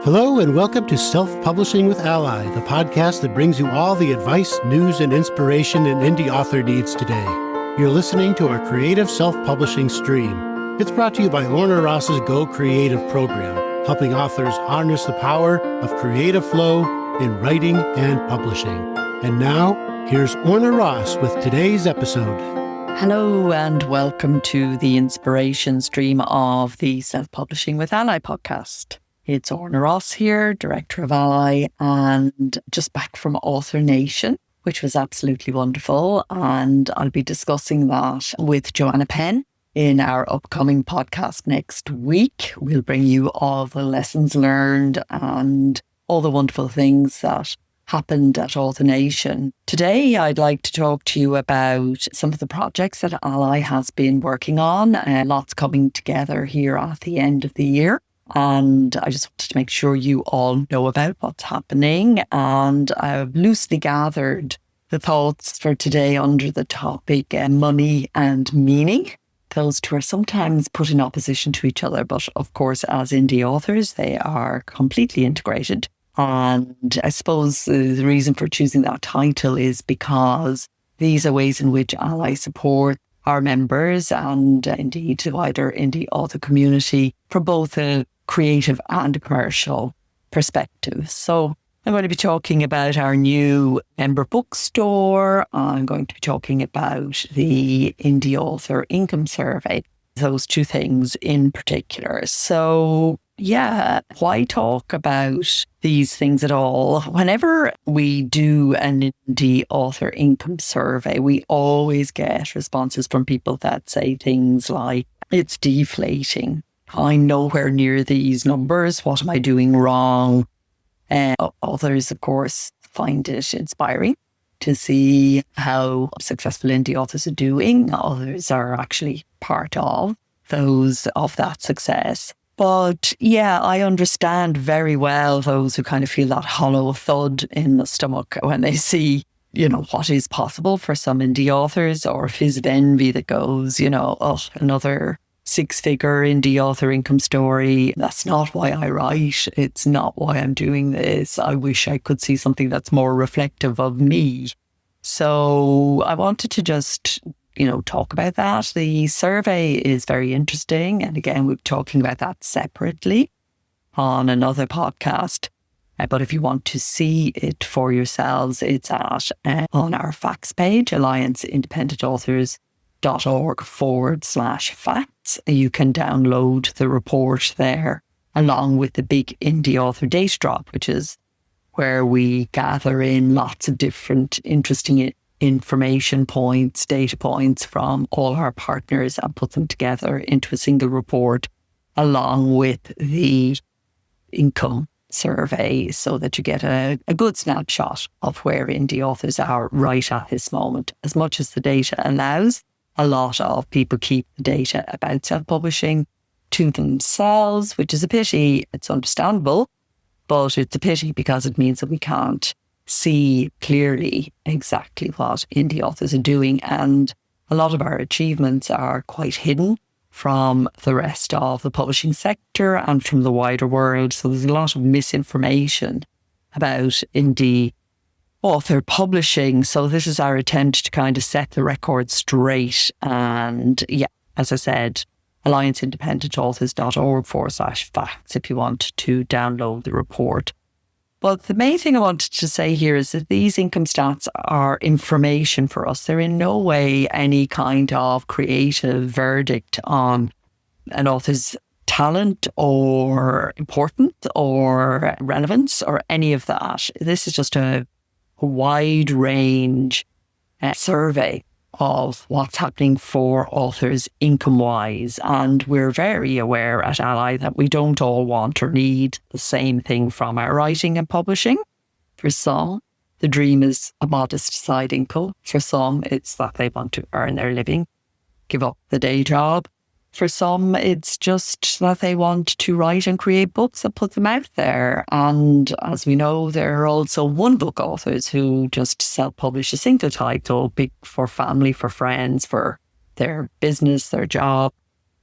Hello and welcome to Self-Publishing with ALLi, the podcast that brings you all the advice, news, and inspiration an indie author needs today. You're listening to our creative self-publishing stream. It's brought to you by Orna Ross's Go Creative program, helping authors harness the power of creative flow in writing and publishing. And now, here's Orna Ross with today's episode. Hello and welcome to the inspiration stream of the Self-Publishing with ALLi podcast. It's Orna Ross here, Director of ALLi, and just back from Author Nation, which was absolutely wonderful. And I'll be discussing that with Joanna Penn in our upcoming podcast next week. We'll bring you all the lessons learned and all the wonderful things that happened at Author Nation. Today, I'd like to talk to you about some of the projects that ALLi has been working on. Lots coming together here at the end of the year. And I just wanted to make sure you all know about what's happening. And I've loosely gathered the thoughts for today under the topic money and meaning. Those two are sometimes put in opposition to each other, but of course, as indie authors, they are completely integrated. And I suppose the reason for choosing that title is because these are ways in which ALLi support our members and indeed the wider indie author community from both a creative and commercial perspective. So I'm going to be talking about our new member bookstore. I'm going to be talking about the indie author income survey, those two things in particular. So yeah, why talk about these things at all? Whenever we do an indie author income survey, we always get responses from people that say things like, it's deflating. I'm nowhere near these numbers. What am I doing wrong? Others, of course, find it inspiring to see how successful indie authors are doing. Others are actually part of that success. But yeah, I understand very well those who kind of feel that hollow thud in the stomach when they see, what is possible for some indie authors, or a fizz of envy that goes, another six-figure indie author income story. That's not why I write. It's not why I'm doing this. I wish I could see something that's more reflective of me. So I wanted to just talk about that. The survey is very interesting. And again, we'll be talking about that separately on another podcast. But if you want to see it for yourselves, it's on our facts page, allianceindependentauthors.org/facts. You can download the report there along with the big indie author data drop, which is where we gather in lots of different interesting information points, data points from all our partners and put them together into a single report along with the income survey so that you get a good snapshot of where indie authors are right at this moment. As much as the data allows, a lot of people keep the data about self-publishing to themselves, which is a pity. It's understandable, but it's a pity because it means that we can't see clearly exactly what indie authors are doing. And a lot of our achievements are quite hidden from the rest of the publishing sector and from the wider world. So there's a lot of misinformation about indie author publishing. So this is our attempt to kind of set the record straight. And yeah, as I said, allianceindependentauthors.org/facts if you want to download the report. But the main thing I wanted to say here is that these income stats are information for us. They're in no way any kind of creative verdict on an author's talent or importance or relevance or any of that. This is just a wide range survey of what's happening for authors income-wise. And we're very aware at ALLi that we don't all want or need the same thing from our writing and publishing. For some, the dream is a modest side income. For some, it's that they want to earn their living, give up the day job. For some, it's just that they want to write and create books and put them out there. And as we know, there are also one-book authors who just self-publish a single title, big for family, for friends, for their business, their job,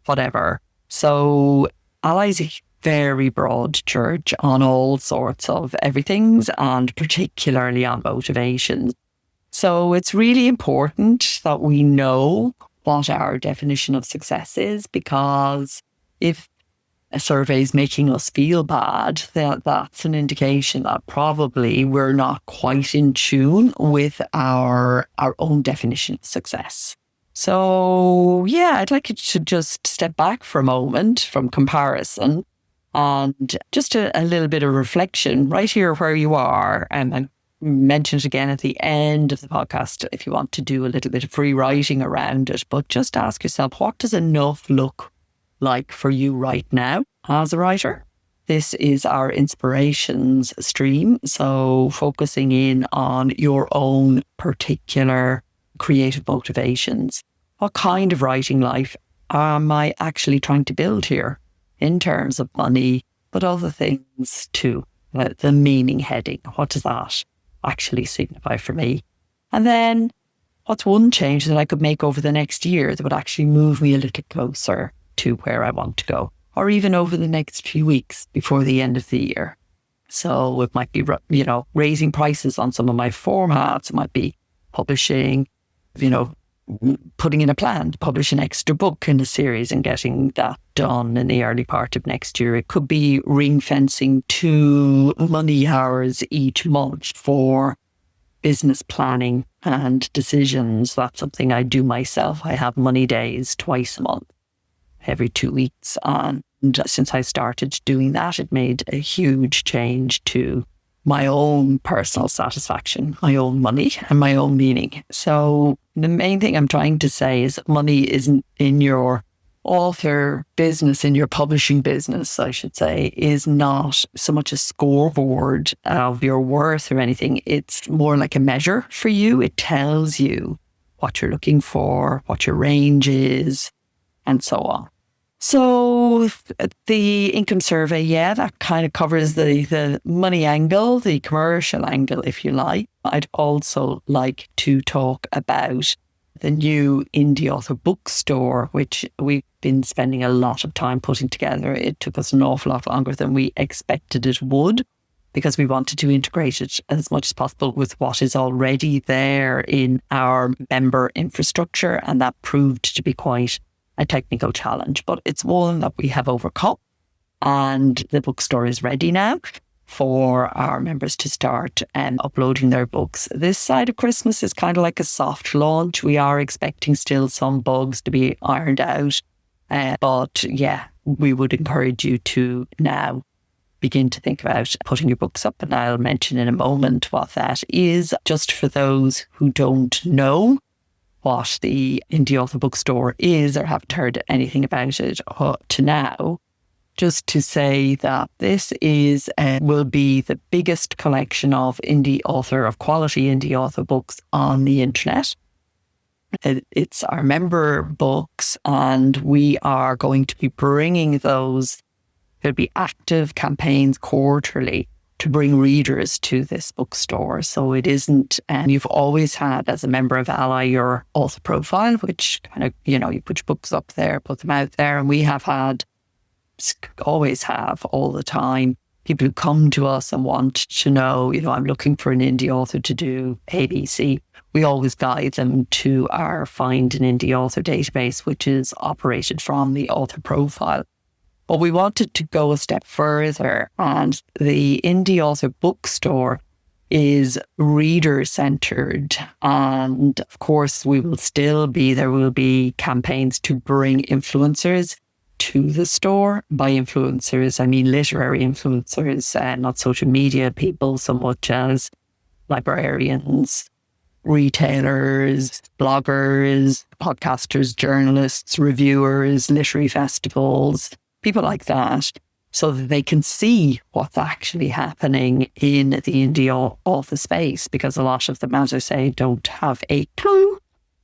whatever. So ALLi's very broad church on all sorts of everythings, and particularly on motivations. So it's really important that we know what our definition of success is, because if a survey is making us feel bad, that's an indication that probably we're not quite in tune with our own definition of success. So yeah, I'd like you to just step back for a moment from comparison and just a little bit of reflection right here where you are. And I mentioned again at the end of the podcast if you want to do a little bit of free writing around it, but just ask yourself, what does enough look like for you right now as a writer? This is our inspirations stream, so focusing in on your own particular creative motivations. What kind of writing life am I actually trying to build here in terms of money, but other things too? The meaning heading, what does that actually signify for me? And then what's one change that I could make over the next year that would actually move me a little closer to where I want to go, or even over the next few weeks before the end of the year? So it might be, raising prices on some of my formats. It might be publishing, putting in a plan to publish an extra book in a series and getting that done in the early part of next year. It could be ring fencing 2 money hours each month for business planning and decisions. That's something I do myself. I have money days twice a month, every 2 weeks. And since I started doing that, it made a huge change to my own personal satisfaction, my own money and my own meaning. So the main thing I'm trying to say is money isn't in your author business, in your publishing business, I should say, is not so much a scoreboard of your worth or anything. It's more like a measure for you. It tells you what you're looking for, what your range is, and so on. So the income survey, that kind of covers the money angle, the commercial angle, if you like. I'd also like to talk about the new indie author bookstore, which we've been spending a lot of time putting together. It took us an awful lot longer than we expected it would, because we wanted to integrate it as much as possible with what is already there in our member infrastructure. And that proved to be quite a technical challenge, but it's one that we have overcome, and the bookstore is ready now for our members to start uploading their books. This side of Christmas is kind of like a soft launch. We are expecting still some bugs to be ironed out, but we would encourage you to now begin to think about putting your books up, and I'll mention in a moment what that is, just for those who don't know what the indie author bookstore is or haven't heard anything about it to now. Just to say that this will be the biggest collection of quality indie author books on the internet. It's our member books, and we are going to be bringing those. There'll be active campaigns quarterly to bring readers to this bookstore. So it isn't, and you've always had, as a member of ALLi, your author profile, which kind of, you put your books up there, put them out there. And we always have all the time, people who come to us and want to know, I'm looking for an indie author to do ABC. We always guide them to our Find an Indie Author database, which is operated from the author profile. But we wanted to go a step further, and the indie author bookstore is reader-centered. And of course, there will be campaigns to bring influencers to the store. By influencers, I mean literary influencers, not social media people so much as librarians, retailers, bloggers, podcasters, journalists, reviewers, literary festivals, people like that, so that they can see what's actually happening in the indie author space, because a lot of them, as I say, don't have a clue.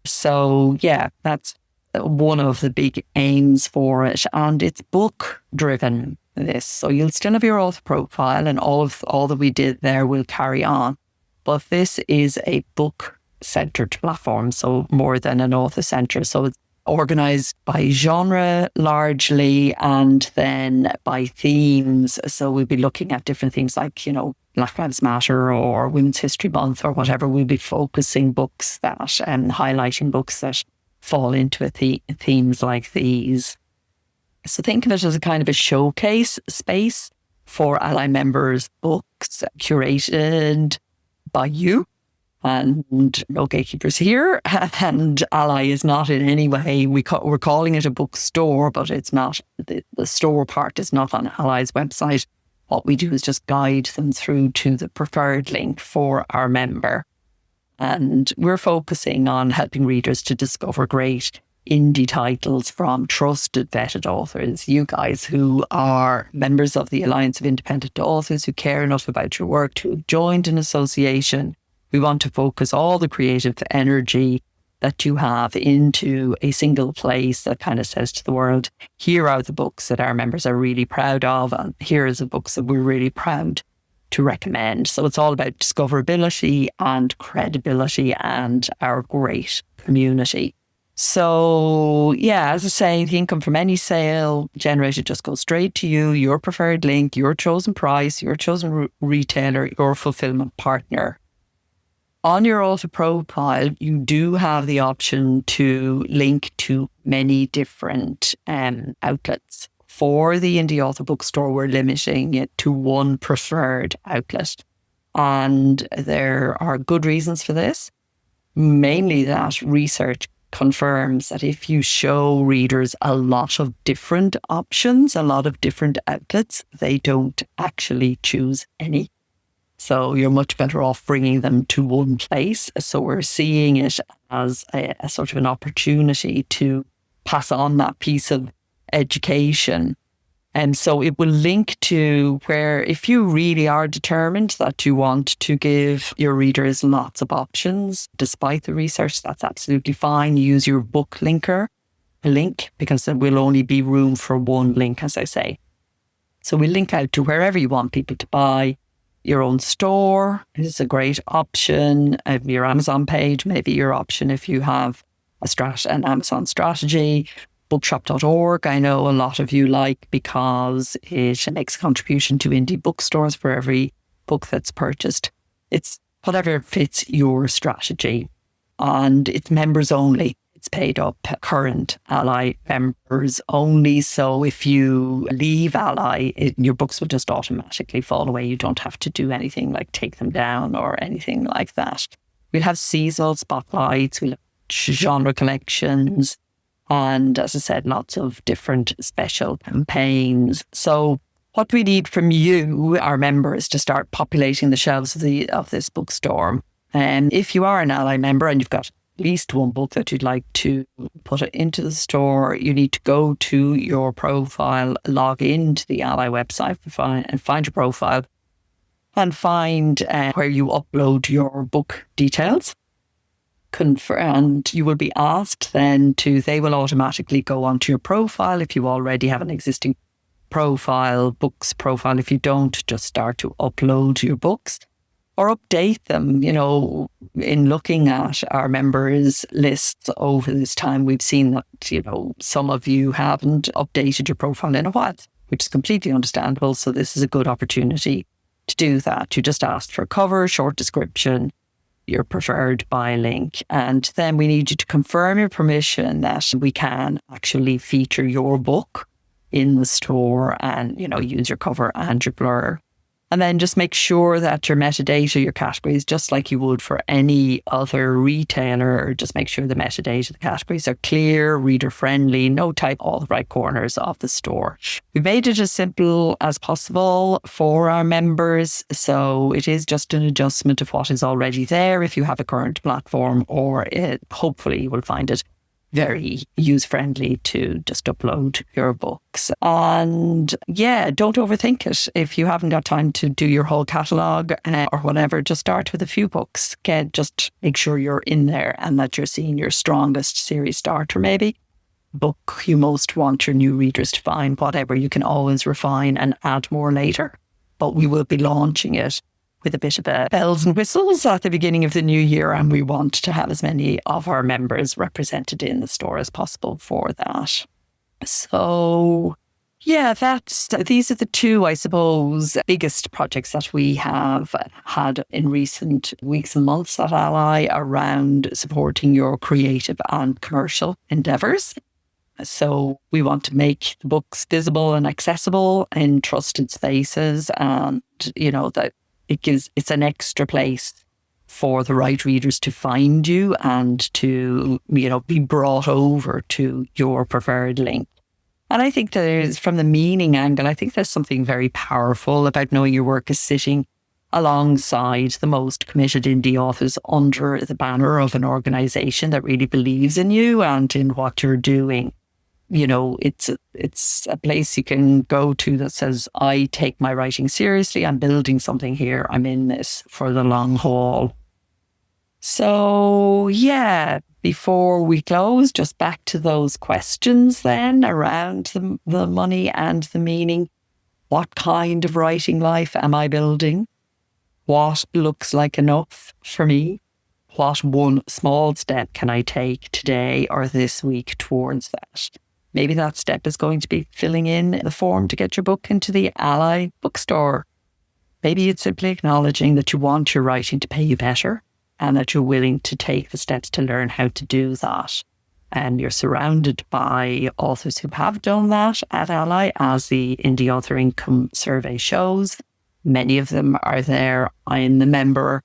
So that's one of the big aims for it, and it's book driven, this. So you'll still have your author profile, and all that we did there will carry on, but this is a book centered platform, so more than an author center. So organized by genre largely and then by themes. So we'll be looking at different themes like, Black Lives Matter or Women's History Month or whatever. We'll be focusing books that and highlighting books that fall into themes like these. So think of it as a kind of a showcase space for ALLi members' books curated by you. And no gatekeepers here. And ALLi is not in any way, we're calling it a bookstore, but it's not, the store part is not on ALLi's website. What we do is just guide them through to the preferred link for our member. And we're focusing on helping readers to discover great indie titles from trusted, vetted authors. You guys who are members of the Alliance of Independent Authors, who care enough about your work, who have joined an association. We want to focus all the creative energy that you have into a single place that kind of says to the world, here are the books that our members are really proud of, and here are the books that we're really proud to recommend. So it's all about discoverability and credibility and our great community. So yeah, as I say, the income from any sale generated just goes straight to you, your preferred link, your chosen price, your chosen retailer, your fulfillment partner. On your author profile, you do have the option to link to many different outlets. For the Indie Author Bookstore, we're limiting it to one preferred outlet. And there are good reasons for this. Mainly that research confirms that if you show readers a lot of different options, a lot of different outlets, they don't actually choose any. So you're much better off bringing them to one place. So we're seeing it as a sort of an opportunity to pass on that piece of education. And so it will link to where, if you really are determined that you want to give your readers lots of options, despite the research, that's absolutely fine. Use your book linker link, because there will only be room for one link, as I say. So we link out to wherever you want people to buy. Your own store is a great option. Your Amazon page may be your option if you have an Amazon strategy. Bookshop.org, I know a lot of you like, because it makes a contribution to indie bookstores for every book that's purchased. It's whatever fits your strategy. And it's members only. It's paid up, current ALLi members only. So if you leave ALLi, your books will just automatically fall away. You don't have to do anything like take them down or anything like that. We'll have seasonal spotlights, we'll have genre collections, and as I said, lots of different special campaigns. So what we need from you, our members, to start populating the shelves of this bookstore. And if you are an ALLi member and you've got at least one book that you'd like to put it into the store, you need to go to your profile, log into the ALLi website and find your profile and find where you upload your book details. And you will be asked then they will automatically go onto your profile if you already have an existing books profile. If you don't, just start to upload your books or update them. In looking at our members lists over this time, we've seen that, some of you haven't updated your profile in a while, which is completely understandable. So this is a good opportunity to do that. You just asked for a cover, short description, your preferred buy link. And then we need you to confirm your permission that we can actually feature your book in the store and, use your cover and your blur. And then just make sure that your metadata, your categories, just like you would for any other retailer, just make sure the metadata, the categories are clear, reader friendly, no type, all the right corners of the store. We made it as simple as possible for our members. So it is just an adjustment of what is already there if you have a current platform, or hopefully you will find it very user-friendly to just upload your books. And yeah, don't overthink it. If you haven't got time to do your whole catalogue or whatever, just start with a few books. Just make sure you're in there and that you're seeing your strongest series starter, maybe book you most want your new readers to find, whatever. You can always refine and add more later. But we will be launching it with a bit of bells and whistles at the beginning of the new year, and we want to have as many of our members represented in the store as possible for that. So yeah, these are the two, I suppose, biggest projects that we have had in recent weeks and months at ALLi around supporting your creative and commercial endeavours. So we want to make the books visible and accessible in trusted spaces, and, that it's an extra place for the right readers to find you and to, be brought over to your preferred link. And I think from the meaning angle, I think there's something very powerful about knowing your work is sitting alongside the most committed indie authors under the banner of an organisation that really believes in you and in what you're doing. It's a place you can go to that says, I take my writing seriously. I'm building something here. I'm in this for the long haul. So, yeah, before we close, just back to those questions then around the money and the meaning. What kind of writing life am I building? What looks like enough for me? What one small step can I take today or this week towards that? Maybe that step is going to be filling in the form to get your book into the ALLi bookstore. Maybe it's simply acknowledging that you want your writing to pay you better, and that you're willing to take the steps to learn how to do that. And you're surrounded by authors who have done that at ALLi, as the Indie Author Income Survey shows. Many of them are there in the member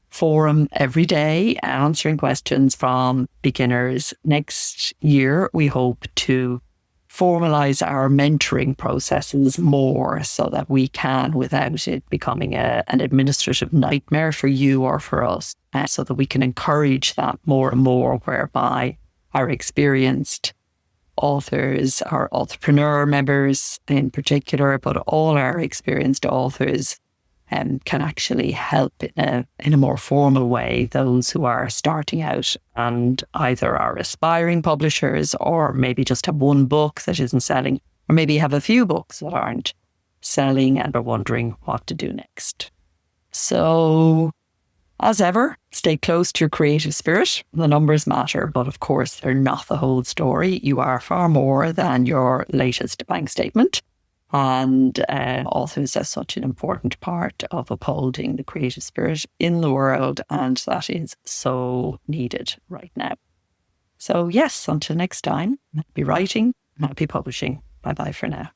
forum every day, answering questions from beginners. Next year, we hope to formalise our mentoring processes more so that we can, without it becoming an administrative nightmare for you or for us, so that we can encourage that more and more, whereby our experienced authors, our entrepreneur members in particular, but all our experienced authors can actually help in a more formal way those who are starting out and either are aspiring publishers, or maybe just have one book that isn't selling, or maybe have a few books that aren't selling and are wondering what to do next. So, as ever, stay close to your creative spirit. The numbers matter, but of course they're not the whole story. You are far more than your latest bank statement. And authors are such an important part of upholding the creative spirit in the world, and that is so needed right now. So yes, until next time, happy writing, happy publishing. Bye-bye for now.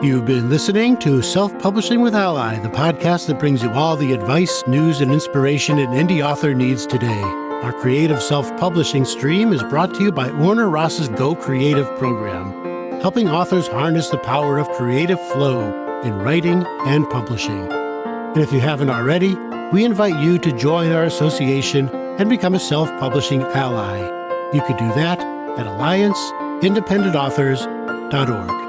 You've been listening to Self-Publishing with ALLi, the podcast that brings you all the advice, news, and inspiration an indie author needs today. Our creative self-publishing stream is brought to you by Orna Ross's Go Creative program, helping authors harness the power of creative flow in writing and publishing. And if you haven't already, we invite you to join our association and become a self-publishing ally. You can do that at allianceindependentauthors.org.